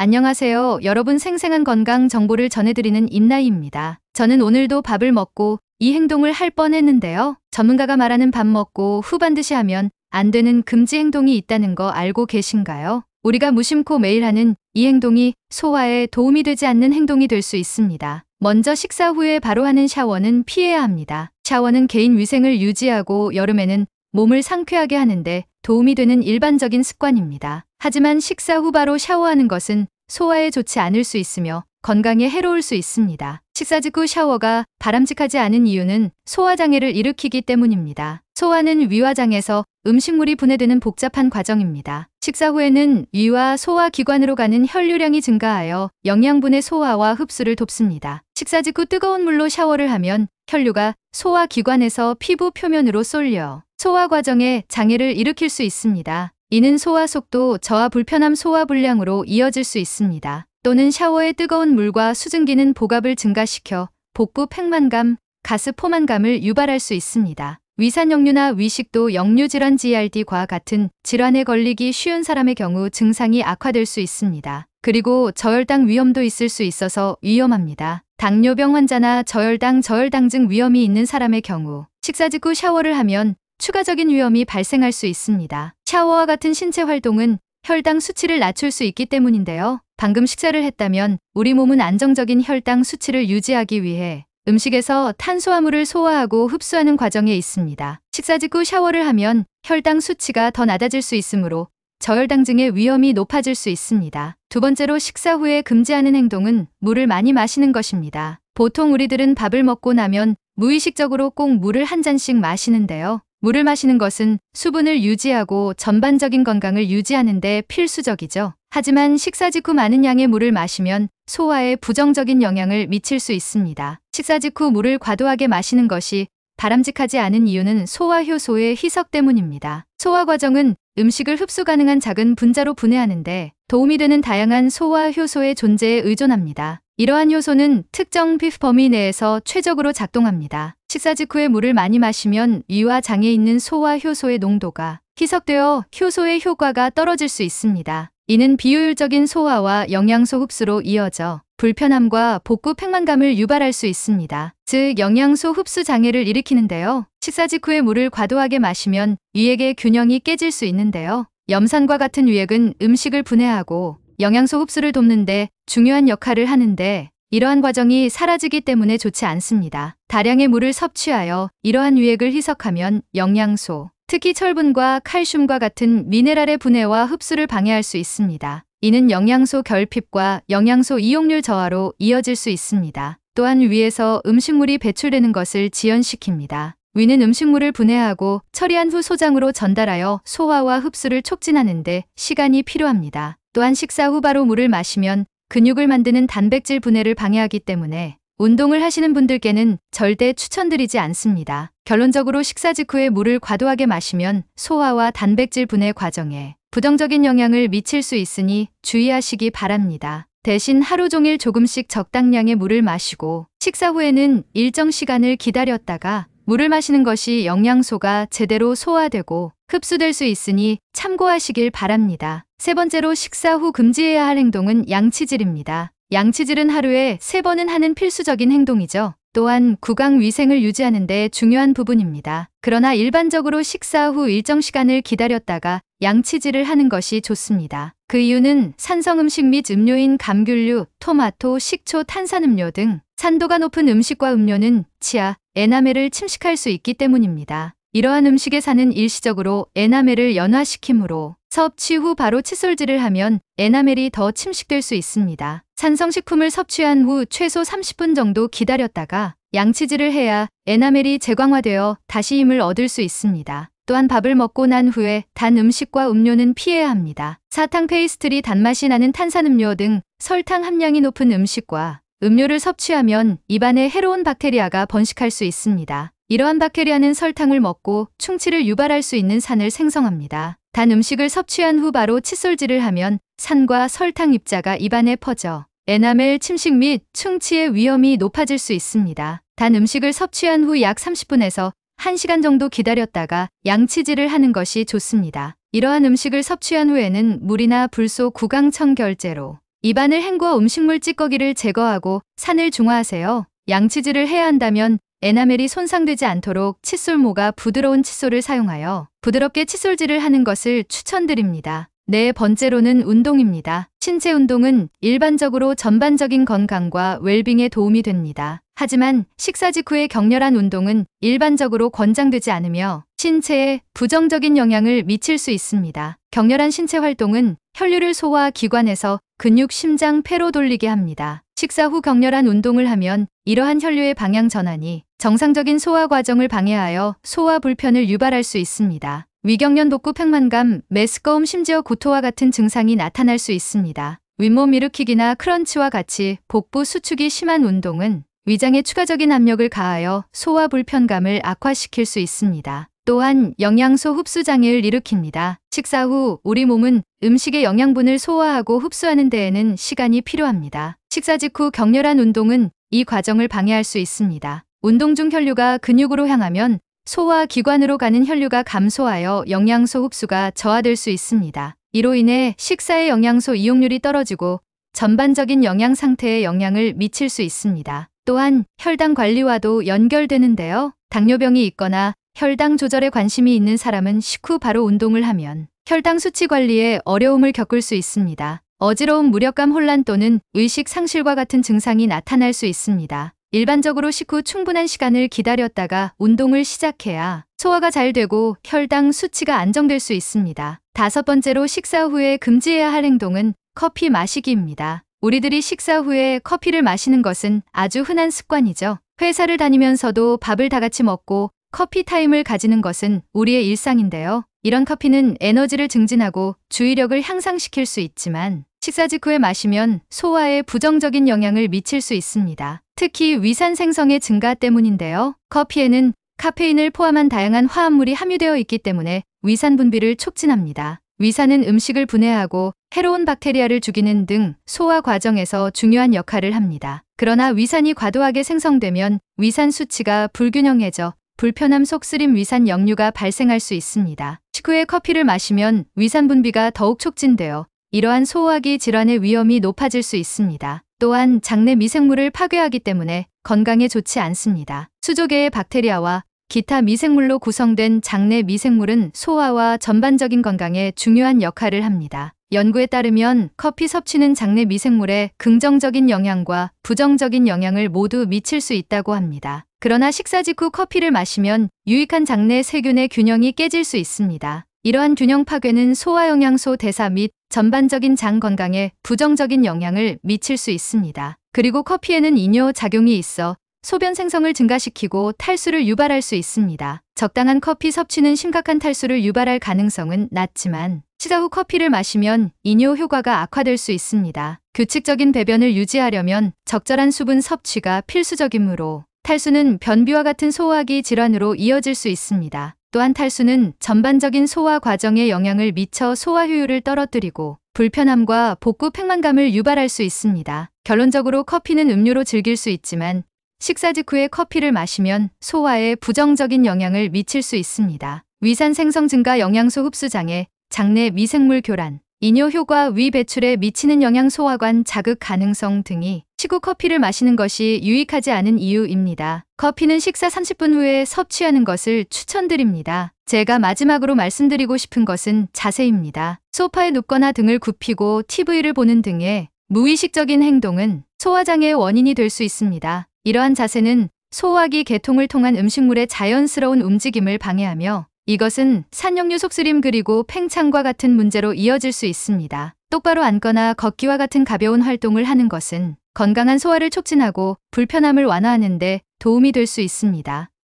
안녕하세요. 여러분 생생한 건강 정보를 전해드리는 임나희입니다. 저는 오늘도 밥을 먹고 이 행동을 할 뻔했는데요. 전문가가 말하는 밥 먹고 후 반드시 하면 안 되는 금지 행동이 있다는 거 알고 계신가요? 우리가 무심코 매일 하는 이 행동이 소화에 도움이 되지 않는 행동이 될 수 있습니다. 먼저 식사 후에 바로 하는 샤워는 피해야 합니다. 샤워는 개인 위생을 유지하고 여름에는 몸을 상쾌하게 하는데 도움이 되는 일반적인 습관입니다. 하지만 식사 후 바로 샤워하는 것은 소화에 좋지 않을 수 있으며 건강에 해로울 수 있습니다. 식사 직후 샤워가 바람직하지 않은 이유는 소화장애를 일으키기 때문입니다. 소화는 위와 장에서 음식물이 분해되는 복잡한 과정입니다. 식사 후에는 위와 소화기관으로 가는 혈류량이 증가하여 영양분의 소화와 흡수를 돕습니다. 식사 직후 뜨거운 물로 샤워를 하면 혈류가 소화기관에서 피부 표면으로 쏠려 소화 과정에 장애를 일으킬 수 있습니다. 이는 소화 속도 저하 불편함 소화불량으로 이어질 수 있습니다. 또는 샤워의 뜨거운 물과 수증기는 복압을 증가시켜 복부 팽만감, 가스 포만감을 유발할 수 있습니다. 위산역류나 위식도 역류질환 GERD과 같은 질환에 걸리기 쉬운 사람의 경우 증상이 악화될 수 있습니다. 그리고 저혈당 위험도 있을 수 있어서 위험합니다. 당뇨병 환자나 저혈당증 위험이 있는 사람의 경우 식사 직후 샤워를 하면 추가적인 위험이 발생할 수 있습니다. 샤워와 같은 신체 활동은 혈당 수치를 낮출 수 있기 때문인데요. 방금 식사를 했다면 우리 몸은 안정적인 혈당 수치를 유지하기 위해 음식에서 탄수화물을 소화하고 흡수하는 과정에 있습니다. 식사 직후 샤워를 하면 혈당 수치가 더 낮아질 수 있으므로 저혈당증의 위험이 높아질 수 있습니다. 두 번째로 식사 후에 금지하는 행동은 물을 많이 마시는 것입니다. 보통 우리들은 밥을 먹고 나면 무의식적으로 꼭 물을 한 잔씩 마시는데요. 물을 마시는 것은 수분을 유지하고 전반적인 건강을 유지하는 데 필수적이죠. 하지만 식사 직후 많은 양의 물을 마시면 소화에 부정적인 영향을 미칠 수 있습니다. 식사 직후 물을 과도하게 마시는 것이 바람직하지 않은 이유는 소화효소의 희석 때문입니다. 소화 과정은 음식을 흡수 가능한 작은 분자로 분해하는데 도움이 되는 다양한 소화효소의 존재에 의존합니다. 이러한 효소는 특정 피부 범위 내에서 최적으로 작동합니다. 식사 직후에 물을 많이 마시면 위와 장에 있는 소화효소의 농도가 희석되어 효소의 효과가 떨어질 수 있습니다. 이는 비효율적인 소화와 영양소 흡수로 이어져 불편함과 복부 팽만감을 유발할 수 있습니다. 즉 영양소 흡수 장애를 일으키는데요. 식사 직후에 물을 과도하게 마시면 위액의 균형이 깨질 수 있는데요. 염산과 같은 위액은 음식을 분해하고 영양소 흡수를 돕는데 중요한 역할을 하는데 이러한 과정이 사라지기 때문에 좋지 않습니다. 다량의 물을 섭취하여 이러한 위액을 희석하면 영양소, 특히 철분과 칼슘과 같은 미네랄의 분해와 흡수를 방해할 수 있습니다. 이는 영양소 결핍과 영양소 이용률 저하로 이어질 수 있습니다. 또한 위에서 음식물이 배출되는 것을 지연시킵니다. 위는 음식물을 분해하고 처리한 후 소장으로 전달하여 소화와 흡수를 촉진하는 데 시간이 필요합니다. 또한 식사 후 바로 물을 마시면 근육을 만드는 단백질 분해를 방해하기 때문에 운동을 하시는 분들께는 절대 추천드리지 않습니다. 결론적으로 식사 직후에 물을 과도하게 마시면 소화와 단백질 분해 과정에 부정적인 영향을 미칠 수 있으니 주의하시기 바랍니다. 대신 하루 종일 조금씩 적당량의 물을 마시고 식사 후에는 일정 시간을 기다렸다가 물을 마시는 것이 영양소가 제대로 소화되고 흡수될 수 있으니 참고하시길 바랍니다. 세 번째로 식사 후 금지해야 할 행동은 양치질입니다. 양치질은 하루에 3번은 하는 필수적인 행동이죠. 또한 구강 위생을 유지하는 데 중요한 부분입니다. 그러나 일반적으로 식사 후 일정 시간을 기다렸다가 양치질을 하는 것이 좋습니다. 그 이유는 산성 음식 및 음료인 감귤류, 토마토, 식초, 탄산음료 등 산도가 높은 음식과 음료는 치아, 에나멜을 침식할 수 있기 때문입니다. 이러한 음식에 사는 일시적으로 에나멜을 연화시키므로 섭취 후 바로 칫솔질을 하면 에나멜이 더 침식될 수 있습니다. 산성식품을 섭취한 후 최소 30분 정도 기다렸다가 양치질을 해야 에나멜이 재광화되어 다시 힘을 얻을 수 있습니다. 또한 밥을 먹고 난 후에 단 음식과 음료는 피해야 합니다. 사탕, 페이스트리, 단맛이 나는 탄산음료 등 설탕 함량이 높은 음식과 음료를 섭취하면 입안에 해로운 박테리아가 번식할 수 있습니다. 이러한 박테리아는 설탕을 먹고 충치를 유발할 수 있는 산을 생성합니다. 단 음식을 섭취한 후 바로 칫솔질을 하면 산과 설탕 입자가 입안에 퍼져 에나멜 침식 및 충치의 위험이 높아질 수 있습니다. 단 음식을 섭취한 후 약 30분에서 1시간 정도 기다렸다가 양치질을 하는 것이 좋습니다. 이러한 음식을 섭취한 후에는 물이나 불소 구강청결제로 입안을 헹구어 음식물 찌꺼기를 제거하고 산을 중화하세요. 양치질을 해야 한다면 에나멜이 손상되지 않도록 칫솔모가 부드러운 칫솔을 사용하여 부드럽게 칫솔질을 하는 것을 추천드립니다. 네 번째로는 운동입니다. 신체 운동은 일반적으로 전반적인 건강과 웰빙에 도움이 됩니다. 하지만 식사 직후의 격렬한 운동은 일반적으로 권장되지 않으며 신체에 부정적인 영향을 미칠 수 있습니다. 격렬한 신체 활동은 혈류를 소화 기관에서 근육, 심장, 폐로 돌리게 합니다. 식사 후 격렬한 운동을 하면 이러한 혈류의 방향 전환이 정상적인 소화 과정을 방해하여 소화 불편을 유발할 수 있습니다. 위경련, 복부 팽만감, 메스꺼움, 심지어 구토와 같은 증상이 나타날 수 있습니다. 윗몸 일으키기나 크런치와 같이 복부 수축이 심한 운동은 위장에 추가적인 압력을 가하여 소화 불편감을 악화시킬 수 있습니다. 또한 영양소 흡수 장애를 일으킵니다. 식사 후 우리 몸은 음식의 영양분을 소화하고 흡수하는 데에는 시간이 필요합니다. 식사 직후 격렬한 운동은 이 과정을 방해할 수 있습니다. 운동 중 혈류가 근육으로 향하면 소화 기관으로 가는 혈류가 감소하여 영양소 흡수가 저하될 수 있습니다. 이로 인해 식사의 영양소 이용률이 떨어지고 전반적인 영양 상태에 영향을 미칠 수 있습니다. 또한 혈당 관리와도 연결되는데요. 당뇨병이 있거나 혈당 조절에 관심이 있는 사람은 식후 바로 운동을 하면 혈당 수치 관리에 어려움을 겪을 수 있습니다. 어지러움, 무력감, 혼란 또는 의식 상실과 같은 증상이 나타날 수 있습니다. 일반적으로 식후 충분한 시간을 기다렸다가 운동을 시작해야 소화가 잘 되고 혈당 수치가 안정될 수 있습니다. 다섯 번째로 식사 후에 금지해야 할 행동은 커피 마시기입니다. 우리들이 식사 후에 커피를 마시는 것은 아주 흔한 습관이죠. 회사를 다니면서도 밥을 다 같이 먹고 커피 타임을 가지는 것은 우리의 일상인데요. 이런 커피는 에너지를 증진하고 주의력을 향상시킬 수 있지만 식사 직후에 마시면 소화에 부정적인 영향을 미칠 수 있습니다. 특히 위산 생성의 증가 때문인데요. 커피에는 카페인을 포함한 다양한 화합물이 함유되어 있기 때문에 위산 분비를 촉진합니다. 위산은 음식을 분해하고 해로운 박테리아를 죽이는 등 소화 과정에서 중요한 역할을 합니다. 그러나 위산이 과도하게 생성되면 위산 수치가 불균형해져 불편함, 속쓰림, 위산 역류가 발생할 수 있습니다. 식후에 커피를 마시면 위산 분비가 더욱 촉진되어 이러한 소화기 질환의 위험이 높아질 수 있습니다. 또한 장내 미생물을 파괴하기 때문에 건강에 좋지 않습니다. 수조개의 박테리아와 기타 미생물로 구성된 장내 미생물은 소화와 전반적인 건강에 중요한 역할을 합니다. 연구에 따르면 커피 섭취는 장내 미생물에 긍정적인 영향과 부정적인 영향을 모두 미칠 수 있다고 합니다. 그러나 식사 직후 커피를 마시면 유익한 장내 세균의 균형이 깨질 수 있습니다. 이러한 균형 파괴는 소화 영양소 대사 및 전반적인 장 건강에 부정적인 영향을 미칠 수 있습니다. 그리고 커피에는 이뇨 작용이 있어 소변 생성을 증가시키고 탈수를 유발할 수 있습니다. 적당한 커피 섭취는 심각한 탈수를 유발할 가능성은 낮지만 식사 후 커피를 마시면 이뇨 효과가 악화될 수 있습니다. 규칙적인 배변을 유지하려면 적절한 수분 섭취가 필수적이므로 탈수는 변비와 같은 소화기 질환으로 이어질 수 있습니다. 또한 탈수는 전반적인 소화 과정에 영향을 미쳐 소화 효율을 떨어뜨리고 불편함과 복부 팽만감을 유발할 수 있습니다. 결론적으로 커피는 음료로 즐길 수 있지만 식사 직후에 커피를 마시면 소화에 부정적인 영향을 미칠 수 있습니다. 위산 생성 증가, 영양소 흡수 장애, 장내 미생물 교란, 이뇨 효과, 위 배출에 미치는 영향, 소화관 자극 가능성 등이 식후 커피를 마시는 것이 유익하지 않은 이유입니다. 커피는 식사 30분 후에 섭취하는 것을 추천드립니다. 제가 마지막으로 말씀드리고 싶은 것은 자세입니다. 소파에 눕거나 등을 굽히고 TV를 보는 등의 무의식적인 행동은 소화장애의 원인이 될 수 있습니다. 이러한 자세는 소화기 개통을 통한 음식물의 자연스러운 움직임을 방해하며 이것은 산역류 속쓰림 그리고 팽창과 같은 문제로 이어질 수 있습니다. 똑바로 앉거나 걷기와 같은 가벼운 활동을 하는 것은 건강한 소화를 촉진하고 불편함을 완화하는 데 도움이 될 수 있습니다.